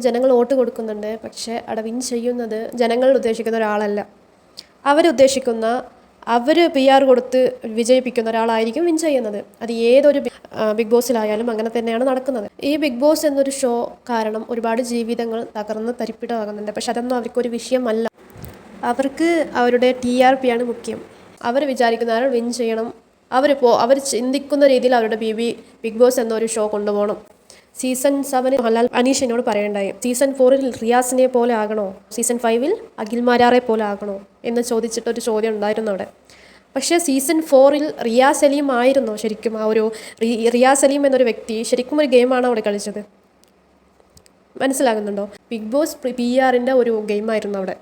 ജനങ്ങൾ വോട്ട് കൊടുക്കുന്നുണ്ട്, പക്ഷേ അവിടെ വിൻ ചെയ്യുന്നത് ജനങ്ങൾ ഉദ്ദേശിക്കുന്ന ഒരാളല്ല. അവരുദ്ദേശിക്കുന്ന അവർ PR കൊടുത്ത് വിജയിപ്പിക്കുന്ന ഒരാളായിരിക്കും വിൻ ചെയ്യുന്നത്. അത് ഏതൊരു ബിഗ് ബോസിലായാലും അങ്ങനെ തന്നെയാണ് നടക്കുന്നത്. ഈ ബിഗ് ബോസ് എന്നൊരു ഷോ കാരണം ഒരുപാട് ജീവിതങ്ങൾ തകർന്ന് തരിപ്പിടമാകുന്നുണ്ട്. പക്ഷെ അതൊന്നും അവർക്കൊരു വിഷയമല്ല. അവർക്ക് അവരുടെ TRP ആണ് മുഖ്യം. അവർ വിചാരിക്കുന്ന ആൾ വിൻ ചെയ്യണം. അവർ ചിന്തിക്കുന്ന രീതിയിൽ അവരുടെ ബിഗ് ബോസ് എന്നൊരു ഷോ കൊണ്ടുപോകണം. സീസൺ 7 മോഹൻലാൽ അനീഷിനോട് പറയണ്ടായി, സീസൺ 4 റിയാസിനെ പോലെ ആകണോ, സീസൺ 5 അഖിൽ മാരാറെ പോലെ ആകണോ എന്ന് ചോദിച്ചിട്ടൊരു ചോദ്യം ഉണ്ടായിരുന്നു അവിടെ. പക്ഷേ സീസൺ 4 റിയാസ് സലീം ആയിരുന്നോ ശരിക്കും? ആ ഒരു റിയാസ് സലീം എന്നൊരു വ്യക്തി ശരിക്കും ഒരു ഗെയിമാണ് അവിടെ കളിച്ചത്. മനസ്സിലാകുന്നുണ്ടോ? ബിഗ് ബോസ് PR-ൻ്റെ ഒരു ഗെയിമായിരുന്നു അവിടെ.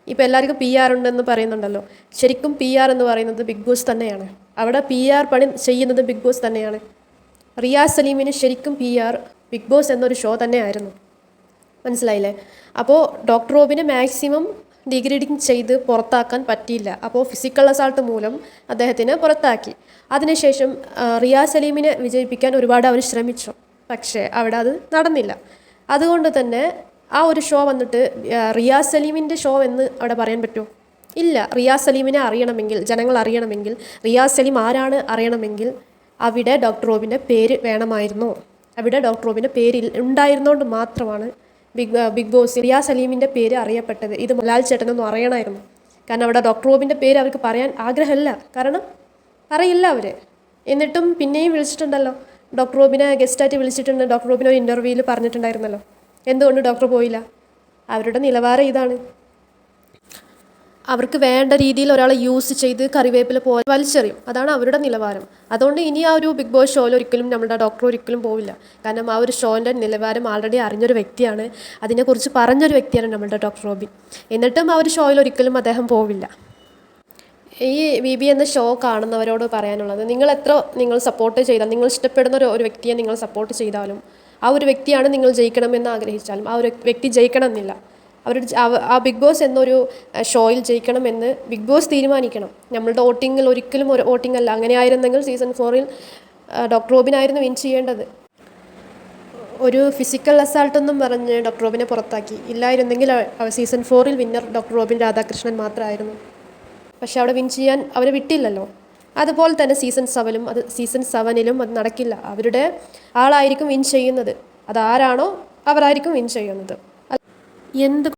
ഇപ്പോൾ എല്ലാവർക്കും PR ഉണ്ടെന്ന് പറയുന്നുണ്ടല്ലോ. ശരിക്കും PR എന്ന് പറയുന്നത് ബിഗ് ബോസ് തന്നെയാണ്. അവിടെ PR പണി ചെയ്യുന്നത് ബിഗ് ബോസ് തന്നെയാണ്. റിയാസ് സലീമിന് ശരിക്കും PR ബിഗ് ബോസ് എന്നൊരു ഷോ തന്നെയായിരുന്നു. മനസ്സിലായില്ലേ? അപ്പോൾ ഡോക്ടർ റോബിനെ മാക്സിമം ഡിഗ്രേഡിങ് ചെയ്ത് പുറത്താക്കാൻ പറ്റിയില്ല. അപ്പോൾ ഫിസിക്കൽ അസാൾട്ട് മൂലം അദ്ദേഹത്തിനെ പുറത്താക്കി. അതിനുശേഷം റിയാസ് സലീമിനെ വിജയിപ്പിക്കാൻ ഒരുപാട് അവർ ശ്രമിച്ചു, പക്ഷേ അവിടെ അത് നടന്നില്ല. അതുകൊണ്ട് തന്നെ ആ ഒരു ഷോ വന്നിട്ട് റിയാസ് സലീമിൻ്റെ ഷോ എന്ന് അവിടെ പറയാൻ പറ്റുമോ? ഇല്ല. റിയാസ് സലീമിനെ അറിയണമെങ്കിൽ, ജനങ്ങൾ അറിയണമെങ്കിൽ, റിയാസ് സലീം ആരാണ് അറിയണമെങ്കിൽ അവിടെ ഡോക്ടർ റോബിൻ്റെ പേര് വേണമായിരുന്നു. അവിടെ ഡോക്ടർ റോബിൻ്റെ പേര് ഉണ്ടായിരുന്നുകൊണ്ട് മാത്രമാണ് ബിഗ് ബോസ് റിയാസ് സലീമിൻ്റെ പേര് അറിയപ്പെട്ടത്. ഇത് മോഹൻലാൽ ചേട്ടനൊന്നും അറിയണമായിരുന്നു. കാരണം അവിടെ ഡോക്ടർ റോബിൻ്റെ പേര് അവർക്ക് പറയാൻ ആഗ്രഹമില്ല. കാരണം അറിയില്ല അവർ. എന്നിട്ടും പിന്നെയും വിളിച്ചിട്ടുണ്ടല്ലോ, ഡോക്ടർ റോബിനെ ഗസ്റ്റായിട്ട് വിളിച്ചിട്ടുണ്ട്. ഡോക്ടർ റോബിനെ ഒരു ഇൻ്റർവ്യൂവിൽ പറഞ്ഞിട്ടുണ്ടായിരുന്നല്ലോ. എന്തുകൊണ്ട് ഡോക്ടർ പോയില്ല? അവരുടെ നിലവാരം ഇതാണ്. അവർക്ക് വേണ്ട രീതിയിൽ ഒരാളെ യൂസ് ചെയ്ത് കറിവേപ്പില പോലെ വലിച്ചെറിയും. അതാണ് അവരുടെ നിലവാരം. അതുകൊണ്ട് ഇനി ആ ഒരു ബിഗ് ബോസ് ഷോയിൽ ഒരിക്കലും നമ്മുടെ ഡോക്ടർ ഒരിക്കലും പോവില്ല. കാരണം ആ ഒരു ഷോൻ്റെ നിലവാരം ആൾറെഡി അറിഞ്ഞൊരു വ്യക്തിയാണ്, അതിനെക്കുറിച്ച് പറഞ്ഞൊരു വ്യക്തിയാണ് നമ്മുടെ ഡോക്ടർ റോബിൻ. എന്നിട്ടും ആ ഒരു ഷോയിൽ ഒരിക്കലും അദ്ദേഹം പോവില്ല. ഈ BB എന്ന ഷോ കാണുന്നവരോട് പറയാനുള്ളത്, നിങ്ങൾ സപ്പോർട്ട് ചെയ്താൽ, നിങ്ങൾ ഇഷ്ടപ്പെടുന്ന ഒരു വ്യക്തിയെ നിങ്ങൾ സപ്പോർട്ട് ചെയ്താലും, ആ ഒരു വ്യക്തിയാണ് നിങ്ങൾ ജയിക്കണമെന്ന് ആഗ്രഹിച്ചാലും ആ ഒരു വ്യക്തി ജയിക്കണമെന്നില്ല. ആ ബിഗ് ബോസ് എന്നൊരു ഷോയിൽ ജയിക്കണമെന്ന് ബിഗ് ബോസ് തീരുമാനിക്കണം. നമ്മളുടെ വോട്ടിങ്ങിൽ ഒരിക്കലും ഒരു വോട്ടിംഗ് അല്ല. അങ്ങനെ ആയിരുന്നെങ്കിൽ സീസൺ 4 ഡോക്ടർ റോബിനായിരുന്നു വിൻ ചെയ്യേണ്ടത്. ഒരു ഫിസിക്കൽ അസാൾട്ടെന്നും പറഞ്ഞ് ഡോക്ടർ റോബിനെ പുറത്താക്കി. ഇല്ലായിരുന്നെങ്കിൽ season 4 winner doctor Robin Radhakrishnan മാത്രമായിരുന്നു. പക്ഷെ അവിടെ വിൻ ചെയ്യാൻ അവരെ വിട്ടില്ലല്ലോ. അതുപോലെ തന്നെ സീസൺ 7 അത് നടക്കില്ല. അവരുടെ ആളായിരിക്കും വിൻ ചെയ്യുന്നത്. അതാരാണോ അവരായിരിക്കും വിൻ ചെയ്യുന്നത്. എന്ത്